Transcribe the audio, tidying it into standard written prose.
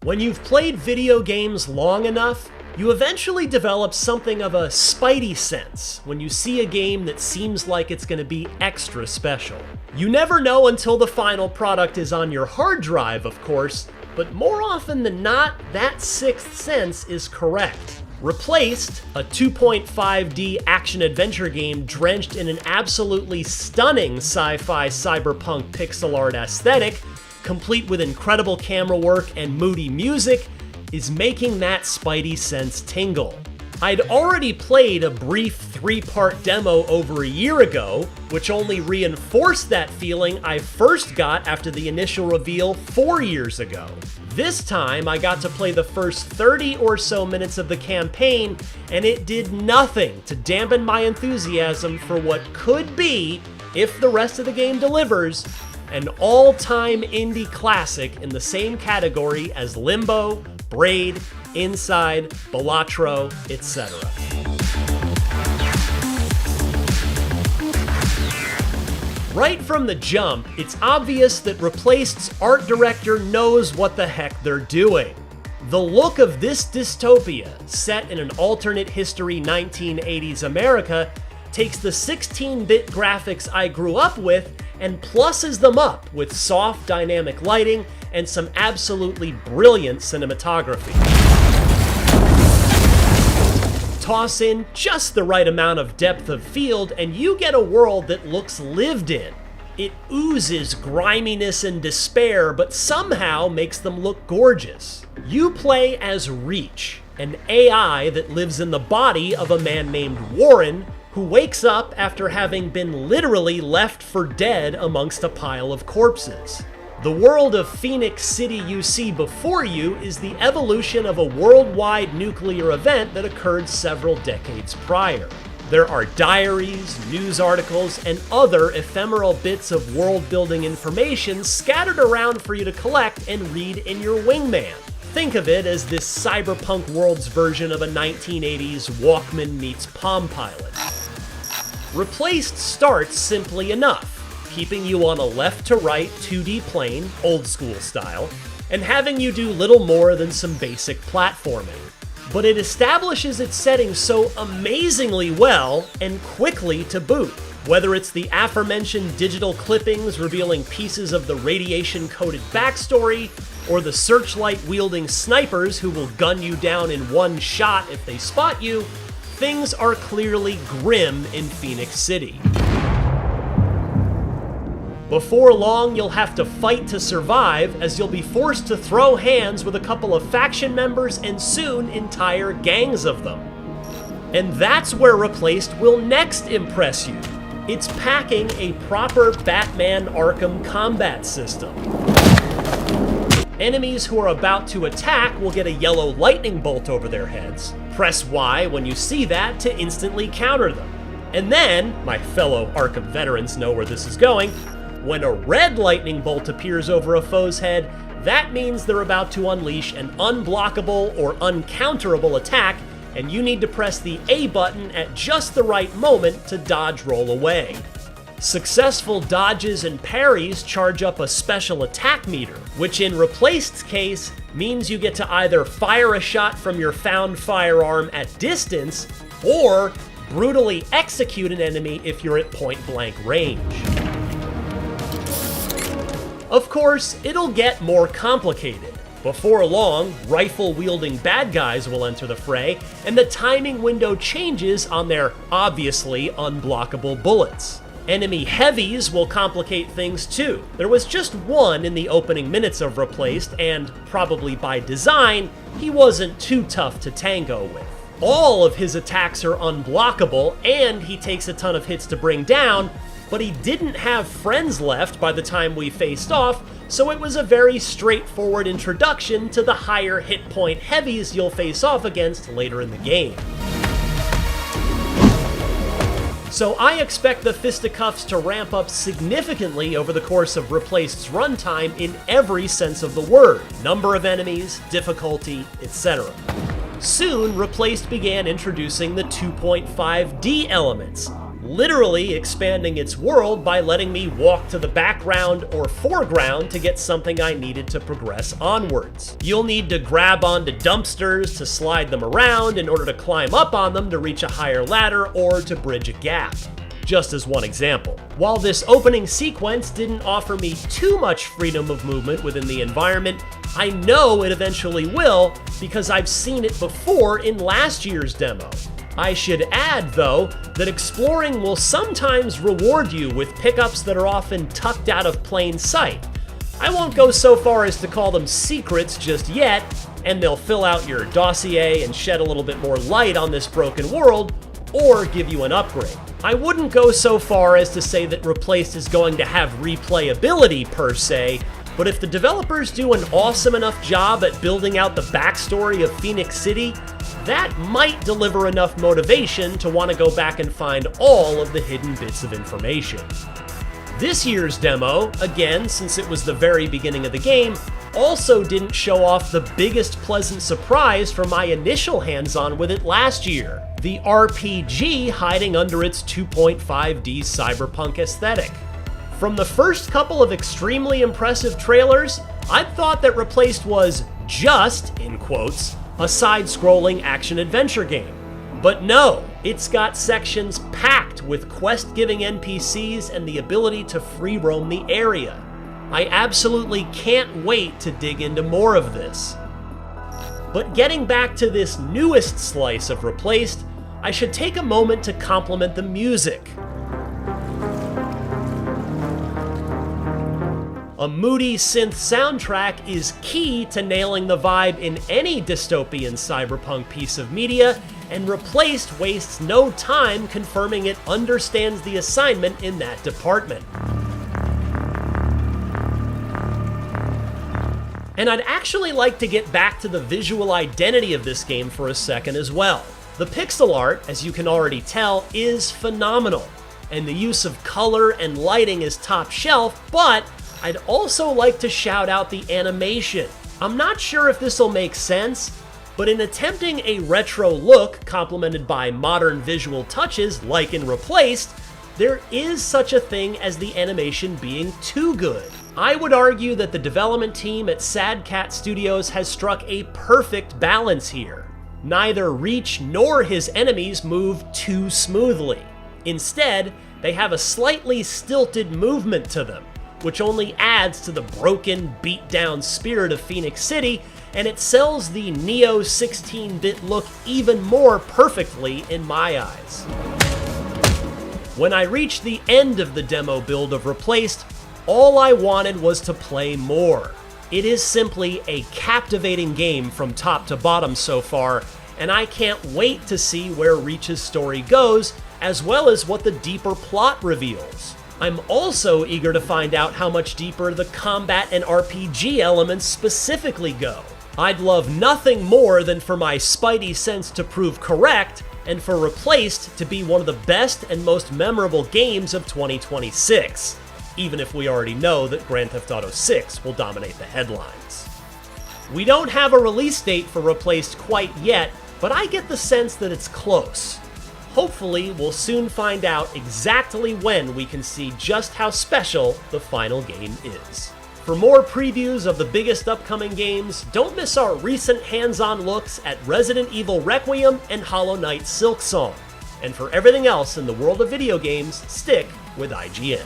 When you've played video games long enough, you eventually develop something of a spidey sense when you see a game that seems like it's going to be extra special. You never know until the final product is on your hard drive, of course, but more often than not, that sixth sense is correct. Replaced, a 2.5D action-adventure game drenched in an absolutely stunning sci-fi cyberpunk pixel art aesthetic, complete with incredible camera work and moody music, is making that spidey sense tingle. I'd already played a brief 3-part demo over a year ago, which only reinforced that feeling I first got after the initial reveal 4 years ago. This time, I got to play the first 30 or so minutes of the campaign, and it did nothing to dampen my enthusiasm for what could be, if the rest of the game delivers, an all-time indie classic in the same category as Limbo, Braid, Inside, Balatro, etc. Right from the jump, it's obvious that Replaced's art director knows what the heck they're doing. The look of this dystopia, set in an alternate history 1980s America, takes the 16-bit graphics I grew up with and plusses them up with soft dynamic lighting and some absolutely brilliant cinematography. Toss in just the right amount of depth of field and you get a world that looks lived in. It oozes griminess and despair, but somehow makes them look gorgeous. You play as Reach, an AI that lives in the body of a man named Warren, who wakes up after having been literally left for dead amongst a pile of corpses. The world of Phoenix City you see before you is the evolution of a worldwide nuclear event that occurred several decades prior. There are diaries, news articles, and other ephemeral bits of world-building information scattered around for you to collect and read in your wingman. Think of it as this Cyberpunk world's version of a 1980s Walkman meets Palm Pilot. Replaced starts simply enough, keeping you on a left-to-right 2D plane, old-school style, and having you do little more than some basic platforming. But it establishes its setting so amazingly well and quickly to boot. Whether it's the aforementioned digital clippings revealing pieces of the radiation-coded backstory, or the searchlight-wielding snipers who will gun you down in one shot if they spot you, things are clearly grim in Phoenix City. Before long, you'll have to fight to survive, as you'll be forced to throw hands with a couple of faction members and soon entire gangs of them. And that's where Replaced will next impress you. It's packing a proper Batman Arkham combat system. Enemies who are about to attack will get a yellow lightning bolt over their heads. Press Y when you see that to instantly counter them. And then, my fellow Arkham veterans know where this is going, when a red lightning bolt appears over a foe's head, that means they're about to unleash an unblockable or uncounterable attack, and you need to press the A button at just the right moment to dodge roll away. Successful dodges and parries charge up a special attack meter, which in Replaced's case means you get to either fire a shot from your found firearm at distance, or brutally execute an enemy if you're at point-blank range. Of course, it'll get more complicated. Before long, rifle-wielding bad guys will enter the fray, and the timing window changes on their obviously unblockable bullets. Enemy heavies will complicate things too. There was just one in the opening minutes of Replaced, and probably by design, he wasn't too tough to tango with. All of his attacks are unblockable, and he takes a ton of hits to bring down, but he didn't have friends left by the time we faced off, so it was a very straightforward introduction to the higher hit point heavies you'll face off against later in the game. So I expect the fisticuffs to ramp up significantly over the course of Replaced's runtime in every sense of the word: number of enemies, difficulty, etc. Soon, Replaced began introducing the 2.5D elements, literally expanding its world by letting me walk to the background or foreground to get something I needed to progress onwards. You'll need to grab onto dumpsters to slide them around in order to climb up on them to reach a higher ladder or to bridge a gap. Just as one example. While this opening sequence didn't offer me too much freedom of movement within the environment, I know it eventually will because I've seen it before in last year's demo. I should add, though, that exploring will sometimes reward you with pickups that are often tucked out of plain sight. I won't go so far as to call them secrets just yet, and they'll fill out your dossier and shed a little bit more light on this broken world, or give you an upgrade. I wouldn't go so far as to say that Replaced is going to have replayability per se, but if the developers do an awesome enough job at building out the backstory of Phoenix City, that might deliver enough motivation to want to go back and find all of the hidden bits of information. This year's demo, again, since it was the very beginning of the game, also didn't show off the biggest pleasant surprise from my initial hands-on with it last year, the RPG hiding under its 2.5D cyberpunk aesthetic. From the first couple of extremely impressive trailers, I'd thought that Replaced was just, in quotes, a side-scrolling action-adventure game. But no, it's got sections packed with quest-giving NPCs and the ability to free roam the area. I absolutely can't wait to dig into more of this. But getting back to this newest slice of Replaced, I should take a moment to compliment the music. A moody synth soundtrack is key to nailing the vibe in any dystopian cyberpunk piece of media, and Replaced wastes no time confirming it understands the assignment in that department. And I'd actually like to get back to the visual identity of this game for a second as well. The pixel art, as you can already tell, is phenomenal, and the use of color and lighting is top shelf, but I'd also like to shout out the animation. I'm not sure if this'll make sense, but in attempting a retro look complemented by modern visual touches like in Replaced, there is such a thing as the animation being too good. I would argue that the development team at Sad Cat Studios has struck a perfect balance here. Neither Reach nor his enemies move too smoothly. Instead, they have a slightly stilted movement to them, which only adds to the broken, beat-down spirit of Phoenix City, and it sells the Neo 16-bit look even more perfectly in my eyes. When I reached the end of the demo build of Replaced, all I wanted was to play more. It is simply a captivating game from top to bottom so far, and I can't wait to see where Reach's story goes, as well as what the deeper plot reveals. I'm also eager to find out how much deeper the combat and RPG elements specifically go. I'd love nothing more than for my spidey sense to prove correct, and for Replaced to be one of the best and most memorable games of 2026, even if we already know that Grand Theft Auto 6 will dominate the headlines. We don't have a release date for Replaced quite yet, but I get the sense that it's close. Hopefully, we'll soon find out exactly when we can see just how special the final game is. For more previews of the biggest upcoming games, don't miss our recent hands-on looks at Resident Evil Requiem and Hollow Knight Silksong. And for everything else in the world of video games, stick with IGN.